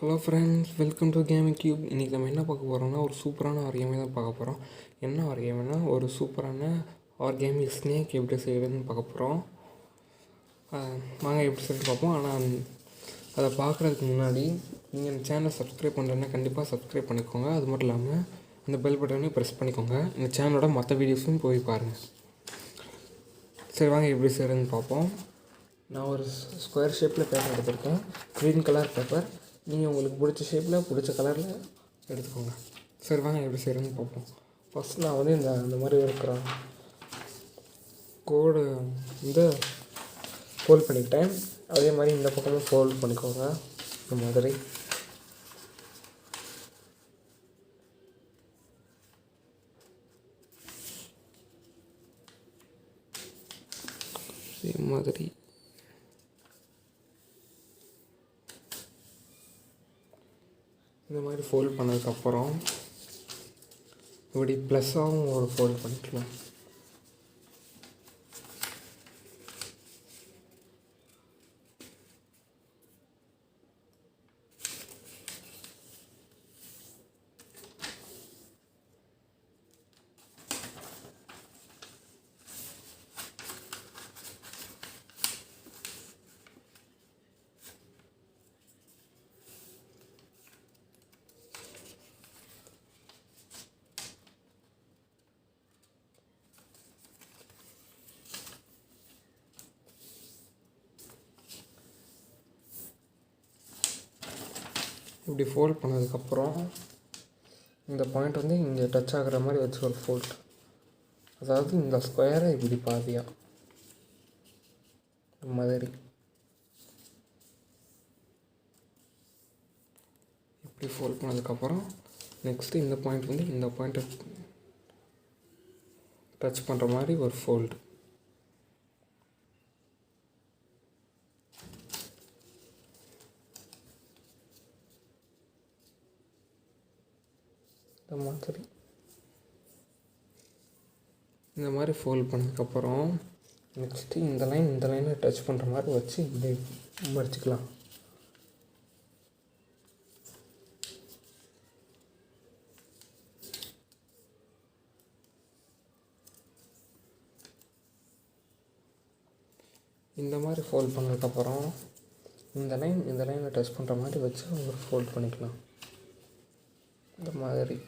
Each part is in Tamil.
Hello friends, welcome to gaming cube. இன்றைக்கி நம்ம என்ன பார்க்க போகிறோம்னா ஒரு சூப்பரான ஆர்கேமி தான் பார்க்க போகிறோம். என்ன ஆர்கேமினா ஒரு சூப்பரான ஆர்கேமி ஸ்னேக் எப்படி செய்கிறதுன்னு பார்க்க போகிறோம். நாங்கள் எப்படி செய்யறது பார்ப்போம். ஆனால் அதை பார்க்குறதுக்கு முன்னாடி நீங்கள் இந்த சேனலை சப்ஸ்கிரைப் பண்ணுறதுனா கண்டிப்பாக சப்ஸ்கிரைப் பண்ணிக்கோங்க. அது மட்டும் இல்லாமல் அந்த பெல் பட்டனையும் ப்ரெஸ் பண்ணிக்கோங்க. இந்த சேனலோட மற்ற வீடியோஸும் போய் பாருங்கள். சரி, வாங்க எப்படி செய்கிறதுன்னு பார்ப்போம். நான் ஒரு ஸ்கொயர் ஷேப்பில் பேப்பர் எடுத்திருக்கேன், க்ரீன் கலர் பேப்பர். நீங்கள் உங்களுக்கு பிடிச்ச ஷேப்பில் பிடிச்ச கலரில் எடுத்துக்கோங்க. சரி, வாங்க எப்படி செய்கிறதுன்னு பார்ப்போம். ஃபஸ்ட் நான் வந்து இந்த மாதிரி இருக்கிற கோடு ஃபோல்ட் பண்ணிக்கிட்டேன். அதே மாதிரி இந்த பக்கமும் ஃபோல்ட் பண்ணிக்கோங்க. இந்த மாதிரி இந்த மாதிரி ஃபோல்ட் பண்ணதுக்கப்புறம் இப்படி ப்ளஸ்ஸாகவும் ஒரு ஃபோல்ட் பண்ணிக்கலாம். இப்படி ஃபோல்ட் பண்ணதுக்கப்புறம் இந்த பாயிண்ட் வந்து இங்கே டச் ஆகிற மாதிரி வச்சு ஒரு ஃபோல்ட், அதாவது இந்த ஸ்கொயரை இப்படி பாதியாக இந்த மாதிரி இப்படி ஃபோல்ட் பண்ணதுக்கப்புறம் நெக்ஸ்ட்டு இந்த பாயிண்ட் வந்து இந்த பாயிண்ட்டை டச் பண்ணுற மாதிரி ஒரு ஃபோல்டு. இந்த மாதிரி ஃபோல்ட் பண்ணதுக்கப்புறம் நெக்ஸ்ட்டு இந்த லைனை டச் பண்ணுற மாதிரி வச்சு இப்படி மடிச்சுக்கலாம். இந்த மாதிரி ஃபோல்ட் பண்ணதுக்கப்புறம் இந்த லைனை டச் பண்ணுற மாதிரி வச்சு ஒரு ஃபோல்ட் பண்ணிக்கலாம். இந்த மாதிரி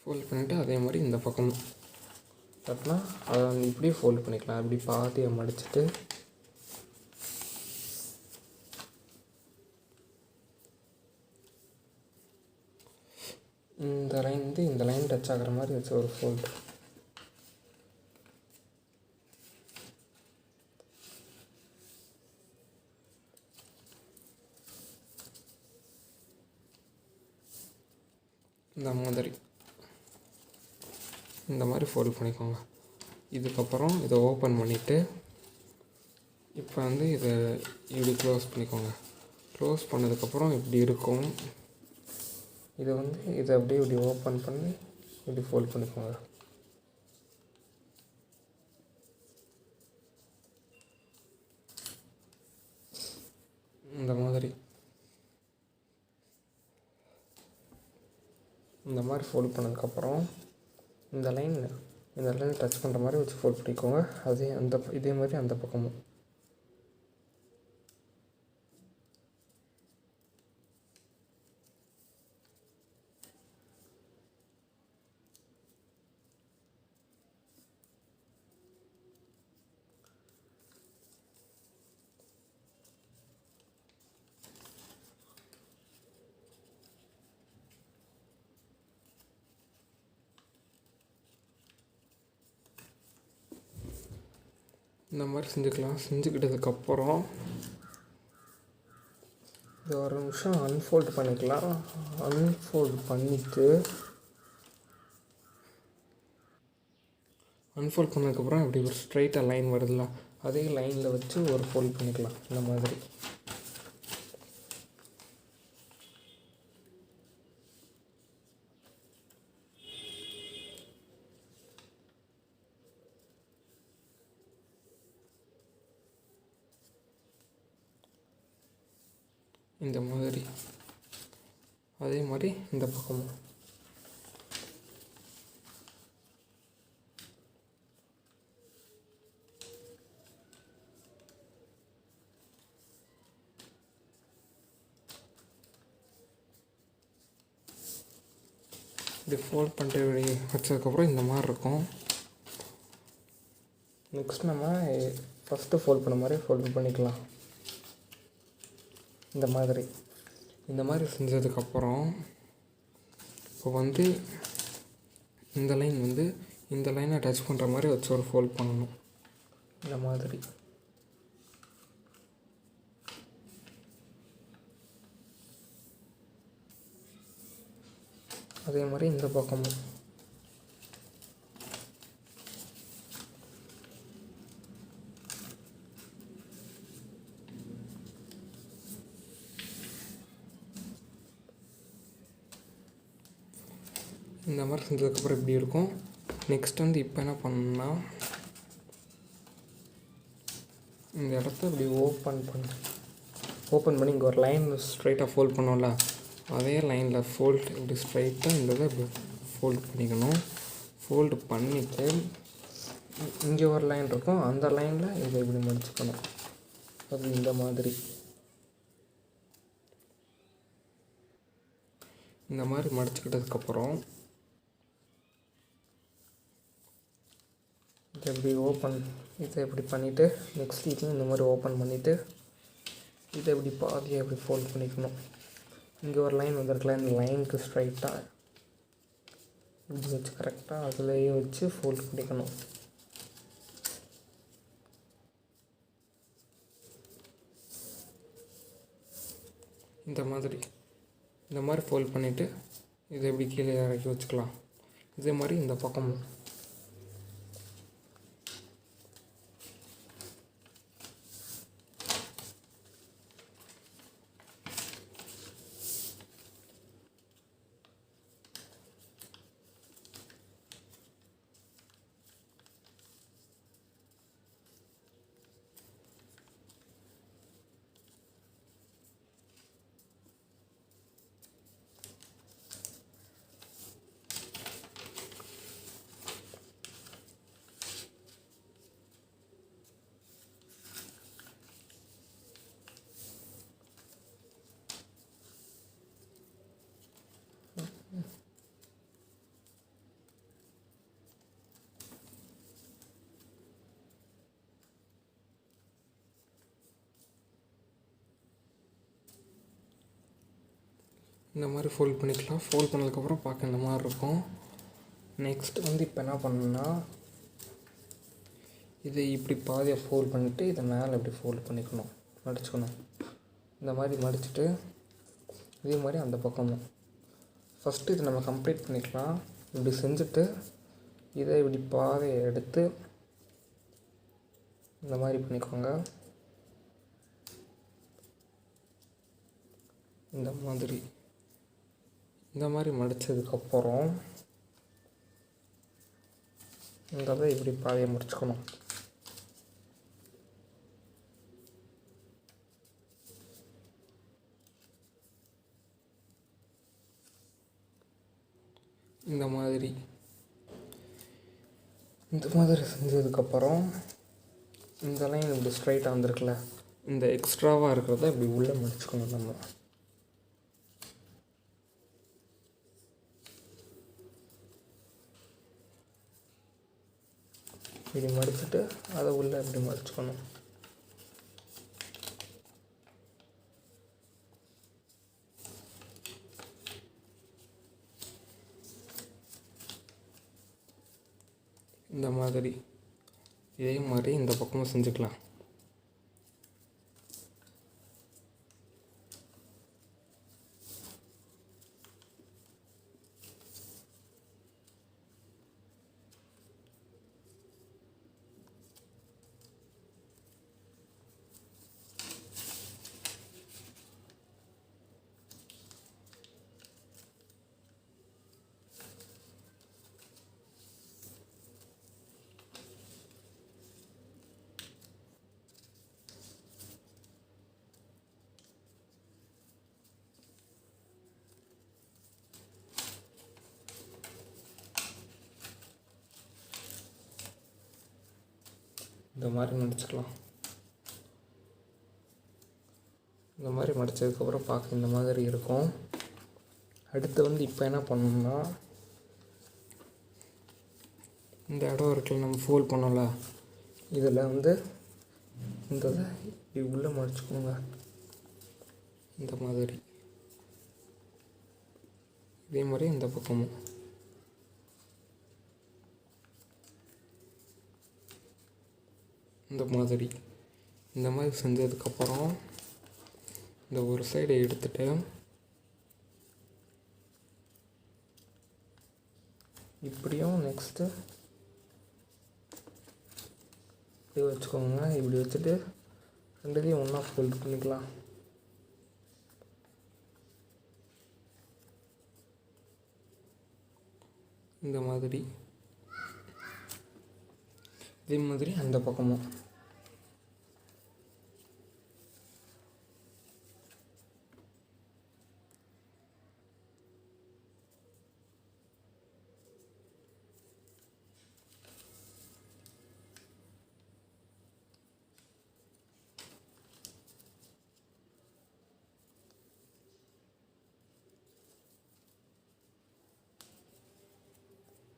ஃபோல்ட் பண்ணிவிட்டு அதே மாதிரி இந்த பக்கம் தட்டினா அதை இப்படியே ஃபோல்ட் பண்ணிக்கலாம். இப்படி பாதியை மடிச்சுட்டு இந்த லைன் டச் ஆகிற மாதிரி வச்சு ஒரு ஃபோல்ட். இந்த மாதிரி ஃபோல்ட் பண்ணிக்கோங்க. இதுக்கப்புறம் இதை ஓப்பன் பண்ணிவிட்டு இப்போ வந்து இதை இப்படி க்ளோஸ் பண்ணிக்கோங்க. க்ளோஸ் பண்ணதுக்கப்புறம் இப்படி இருக்கும். இதை அப்படியே இப்படி ஓப்பன் பண்ணி இப்படி ஃபோல்ட் பண்ணிக்கோங்க. இந்த மாதிரி ஃபோல்ட் பண்ணதுக்கப்புறம் இந்த லைன் டச் பண்ணுற மாதிரி வச்சு ஃபோல்ட் பண்ணிக்கோங்க. இதே மாதிரி அந்த பக்கமும். இந்த மாதிரி செஞ்சுக்கலாம். செஞ்சுக்கிட்டதுக்கப்புறம் இது ஒரு நிமிஷம் அன்ஃபோல்ட் பண்ணிக்கலாம். அன்ஃபோல்ட் பண்ணதுக்கப்புறம் இப்படி ஒரு ஸ்ட்ரைட்டாக லைன் வருதுல்ல, அதே லைனில் வச்சு ஒரு ஃபோல்ட் பண்ணிக்கலாம். இந்த மாதிரி இந்த மாதிரி. அதே மாதிரி இந்த பக்கமும். இப்படி ஃபோல்ட் பண்ணிட்டு வச்சதுக்கப்புறம் இந்த மாதிரி இருக்கும். நெக்ஸ்ட் நம்ம ஃபஸ்ட்டு ஃபோல்ட் பண்ண மாதிரி ஃபோல்ட் பண்ணிக்கலாம். இந்த மாதிரி செஞ்சதுக்கப்புறம் இப்போ இந்த லைன் இந்த லைனை டச் பண்ணுற மாதிரி வச்சு ஒரு ஃபோல்ட் பண்ணணும். இந்த மாதிரி. அதே மாதிரி இந்த பக்கமும். இந்த மாதிரி செஞ்சதுக்கப்புறம் இப்படி இருக்கும். நெக்ஸ்ட் இப்போ என்ன பண்ணணும்னா இந்த இடத்த இப்படி ஓப்பன் பண்ணி இங்கே ஒரு லைன் ஸ்ட்ரைட்டாக ஃபோல்ட் பண்ணோம்ல, அதே லைனில் இப்படி ஸ்ட்ரைட்டாக இந்த இதை இப்படி ஃபோல்ட் பண்ணிக்கணும். ஃபோல்டு பண்ணிவிட்டு இங்கே ஒரு லைன் இருக்கும், அந்த லைனில் இதை இப்படி மடிச்சுக்கணும். அது இந்த மாதிரி மடிச்சுக்கிட்டதுக்கப்புறம் இதை இப்படி பண்ணிவிட்டு நெக்ஸ்ட் இதையும் இந்த மாதிரி ஓப்பன் பண்ணிவிட்டு இதை இப்படி பாதியாக இப்படி ஃபோல்ட் பண்ணிக்கணும். இங்கே ஒரு லைன் வந்திருக்கலாம், இந்த லைனுக்கு ஸ்ட்ரைட்டாக இப்படி வச்சு கரெக்டாக அதுலேயே வச்சு ஃபோல்ட் பண்ணிக்கணும். இந்த மாதிரி ஃபோல்ட் பண்ணிவிட்டு இதை இப்படி கீழே இறக்கி வச்சுக்கலாம். இதே மாதிரி இந்த பக்கமும். இந்த மாதிரி ஃபோல்ட் பண்ணிக்கலாம். ஃபோல்ட் பண்ணதுக்கப்புறம் பார்க்க இந்த மாதிரி இருக்கும். நெக்ஸ்ட் இப்போ என்ன பண்ணணும்னா இதை இப்படி பாதியாக ஃபோல்ட் பண்ணிவிட்டு இதை மேலே இப்படி ஃபோல்ட் மடிச்சுக்கணும். இந்த மாதிரி மடிச்சுட்டு இதே மாதிரி அந்த பக்கமும். ஃபஸ்ட்டு இதை நம்ம கம்ப்ளீட் பண்ணிக்கலாம். இப்படி செஞ்சுட்டு இதை இப்படி பாதையை எடுத்து இந்த மாதிரி பண்ணிக்கோங்க. இந்த மாதிரி மடித்ததுக்கப்புறம் இந்த இப்படி பாதையை முடிச்சுக்கணும். இந்த மாதிரி செஞ்சதுக்கப்புறம் இந்த லைன் இப்படி ஸ்ட்ரைட்டாக வந்திருக்குல்ல, இந்த எக்ஸ்ட்ராவாக இருக்கிறத இப்படி உள்ளே மடிச்சுக்கணும். நம்ம இப்படி மடிச்சுட்டு அதை உள்ளே இப்படி மடிச்சுக்கணும். இந்த மாதிரி இதே மாதிரி இந்த பக்கமும் செஞ்சுக்கலாம். இந்த மாதிரி மடிச்சுக்கலாம். இந்த மாதிரி மடித்ததுக்கப்புறம் பார்க்க இந்த மாதிரி இருக்கும். அடுத்து வந்து இப்போ என்ன பண்ணணும்னா, இந்த இடம் இருக்குல்ல நம்ம ஃபோல்ட் பண்ணோம்ல, இதில் வந்து இந்த இதை இப்படி உள்ளே மடிச்சுக்கோங்க. இந்த மாதிரி இதே மாதிரி இந்த பக்கமும் இந்த மாதிரி செஞ்சதுக்கப்புறம் இந்த ஒரு சைடை எடுத்துகிட்டு இப்படியும் நெக்ஸ்ட்டு இப்படி வச்சுக்கோங்க. இப்படி வச்சுட்டு ரெண்டுத்தையும் ஒன்றா ஃபோல்ட் பண்ணிக்கலாம். இந்த மாதிரி இதே மாதிரி அந்த பக்கமும்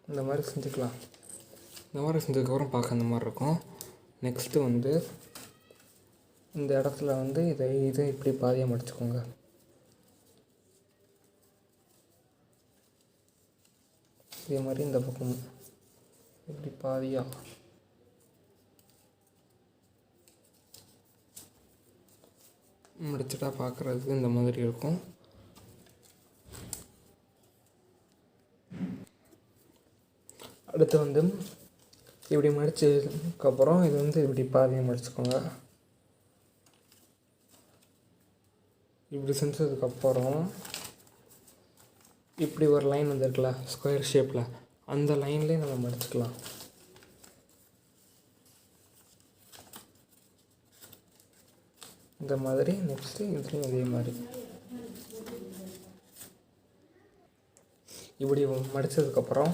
இந்த மாதிரி செஞ்சுக்கலாம். இந்த மாதிரி செஞ்சதுக்கப்புறம் பார்க்க இந்த மாதிரி இருக்கும். நெக்ஸ்ட்டு வந்து இந்த இடத்துல வந்து இதை இப்படி பாதியாக மடிச்சுக்கோங்க. இதே மாதிரி இந்த பக்கமும் இப்படி பாதியாக முடிச்சுட்டா பார்க்குறதுக்கு இந்த மாதிரி இருக்கும். அடுத்து வந்து இப்படி மடித்ததுக்கப்புறம் இது வந்து இப்படி பாதியாக மடிச்சுக்கோங்க. இப்படி செஞ்சதுக்கப்புறம் இப்படி ஒரு லைன் வந்துருக்குல்ல ஸ்கொயர் ஷேப்பில், அந்த லைன்லேயே நம்ம மடிச்சுக்கலாம். இந்த மாதிரி நெக்ஸ்ட்டு இதுலேயும் அதே மாதிரி இப்படி மடித்ததுக்கப்புறம்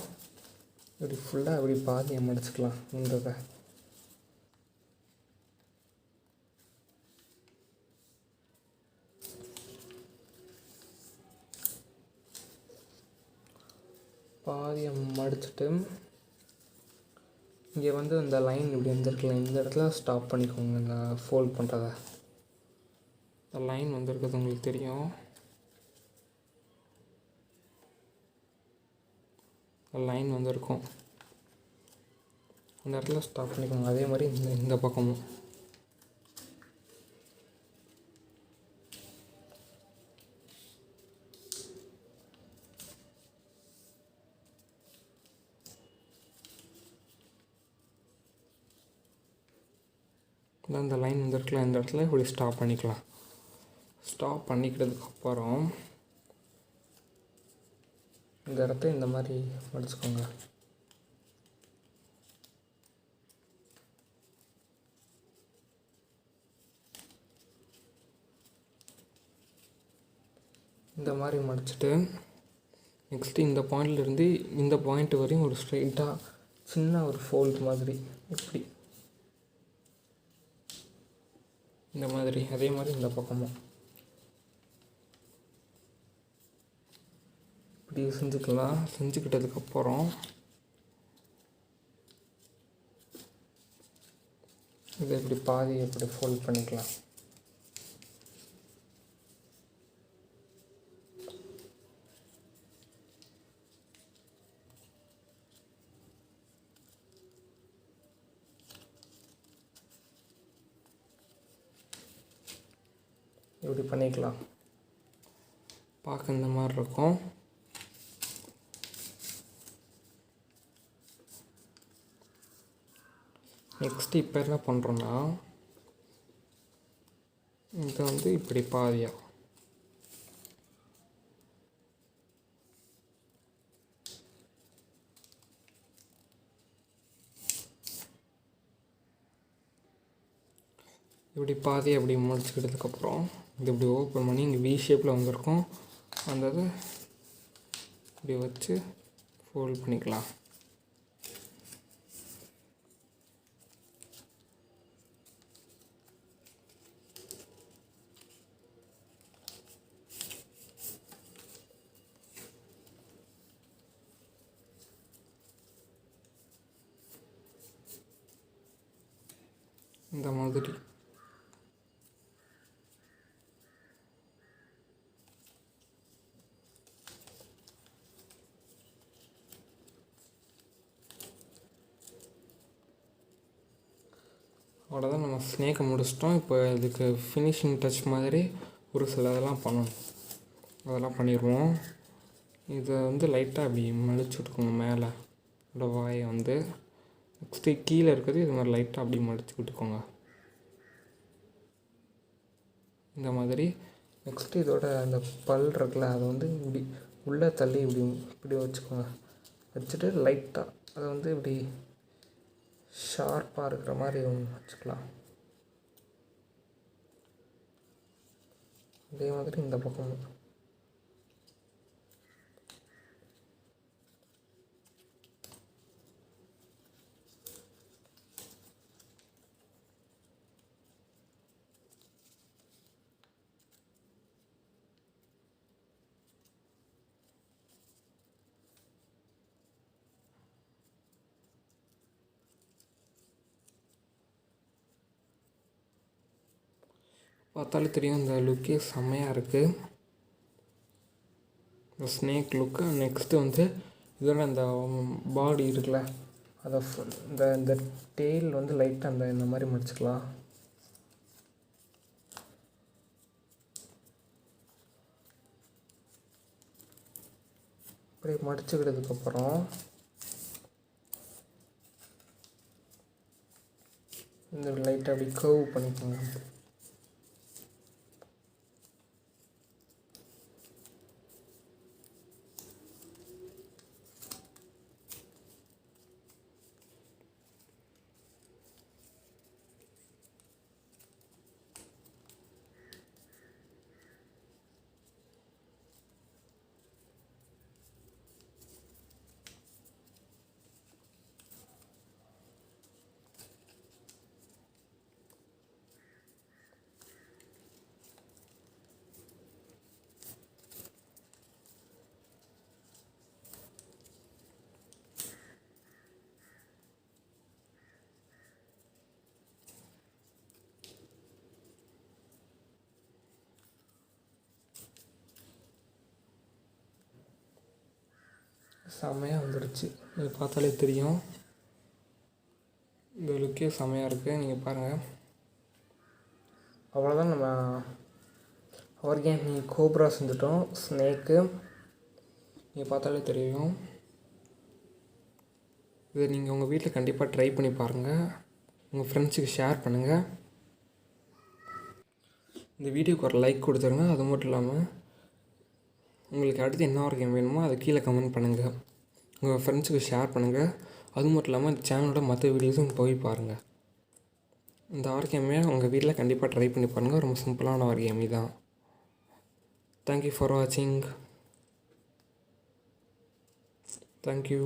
இப்படி ஃபுல்லாக இப்படி பாதியை மடிச்சுக்கலாம். இந்த பாதியை மடிச்சுட்டு இங்கே வந்து இந்த லைன் இப்படி வந்துருக்கலாம், இந்த இடத்துல ஸ்டாப் பண்ணிக்கோங்க. இந்த ஃபோல்ட் பண்ணுறத இந்த லைன் வந்துருக்கிறது உங்களுக்கு தெரியும். லைன் வந்திருக்கும், அந்த இடத்துல ஸ்டாப் பண்ணிக்கோங்க. அதே மாதிரி இந்த பக்கமும் இந்த லைன் வந்துருக்கலாம், இந்த இடத்துல இப்படி ஸ்டாப் பண்ணிக்கலாம். ஸ்டாப் பண்ணிக்கிட்டதுக்கப்புறம் இந்த இடத்த இந்த மாதிரி மடிச்சுக்கோங்க. இந்த மாதிரி மடிச்சுட்டு நெக்ஸ்ட்டு இந்த பாயிண்ட்லேருந்து இந்த பாயிண்ட் வரையும் ஒரு ஸ்ட்ரைட்டாக சின்ன ஒரு ஃபோல்ட் மாதிரி இப்படி இந்த மாதிரி, அதே மாதிரி இந்த பக்கமும் இப்படி செஞ்சுக்கலாம். செஞ்சுக்கிட்டதுக்கப்புறம் இதை இப்படி பாதி இப்படி ஃபோல்ட் பண்ணிக்கலாம். இப்படி பண்ணிக்கலாம். பார்க்க இந்த மாதிரி இருக்கும். நெக்ஸ்ட்டு இப்போ என்ன பண்ணுறோன்னா, இதை வந்து இப்படி பாதியாக இப்படி பாதி அப்படி முடிச்சுக்கிட்டதுக்கப்புறம் இது இப்படி ஓப்பன் பண்ணி இங்கே வி ஷேப்பில் வந்திருக்கும், அந்த இது இப்படி வச்சு ஃபோல்ட் பண்ணிக்கலாம். இந்த மாதிரி. அவ்வளோதான், நம்ம ஸ்னேக்கை முடிச்சிட்டோம். இப்போ இதுக்கு ஃபினிஷிங் டச் மாதிரி ஒரு சில இதெல்லாம் பண்ணணும். அதெல்லாம் பண்ணிடுவோம். இதை வந்து லைட்டாக அப்படி மலிச்சு விட்டுக்கோங்க மேலே இந்த வாயை வந்து. நெக்ஸ்ட்டு கீழே இருக்கிறது இது மாதிரி லைட்டாக அப்படி மடித்து விட்டுக்கோங்க இந்த மாதிரி. நெக்ஸ்ட்டு இதோட அந்த பல் இருக்குல்ல, அதை வந்து இப்படி உள்ளே தள்ளி இப்படி வச்சுக்கோங்க. வச்சுட்டு லைட்டாக அதை வந்து இப்படி ஷார்ப்பாக இருக்கிற மாதிரி வச்சுக்கலாம். அதே மாதிரி இந்த பக்கம் பார்த்தாலே தெரியும். இந்த லுக்கே செம்மையாக இருக்குது, இந்த ஸ்னேக் லுக்கு. நெக்ஸ்ட்டு வந்து இதோட அந்த பாடி இருக்குல்ல, அதை இந்த டெயில் வந்து லைட்டாக இந்த மாதிரி மடிச்சுக்கலாம். அப்படியே மடிச்சுக்கிட்டதுக்கப்புறம் இந்த லைட்டாக அப்படி கர்வ் பண்ணிக்கோங்க. செம்மையாக வந்துடுச்சு, நீங்கள் பார்த்தாலே தெரியும். இந்த லுக்கே செம்மையாக இருக்குது, நீங்கள் பாருங்கள். அவ்வளோதான், நம்ம ஆர்காமி கோப்ரா செஞ்சுட்டோம். ஸ்னேக்கு நீங்கள் பார்த்தாலே தெரியும். இதை நீங்கள் உங்கள் வீட்டில் கண்டிப்பாக ட்ரை பண்ணி பாருங்கள். உங்கள் ஃப்ரெண்ட்ஸுக்கு ஷேர் பண்ணுங்கள். இந்த வீடியோக்கு ஒரு லைக் கொடுத்துருங்க. அது மட்டும் இல்லாமல் உங்களுக்கு அடுத்து என்ன ஆர்காமி வேணுமோ அதை கீழே கமெண்ட் பண்ணுங்கள். உங்கள் ஃப்ரெண்ட்ஸுக்கு ஷேர் பண்ணுங்கள். அது மட்டும் இல்லாமல் இந்த சேனலோட மற்ற வீடியோஸும் போய் பாருங்கள். இந்த ஆர்காமியை உங்கள் வீட்டில் கண்டிப்பாக ட்ரை பண்ணி பாருங்கள். ரொம்ப சிம்பிளான ஆர்காமி தான். தேங்க்யூ ஃபார் வாட்சிங். தேங்க்யூ.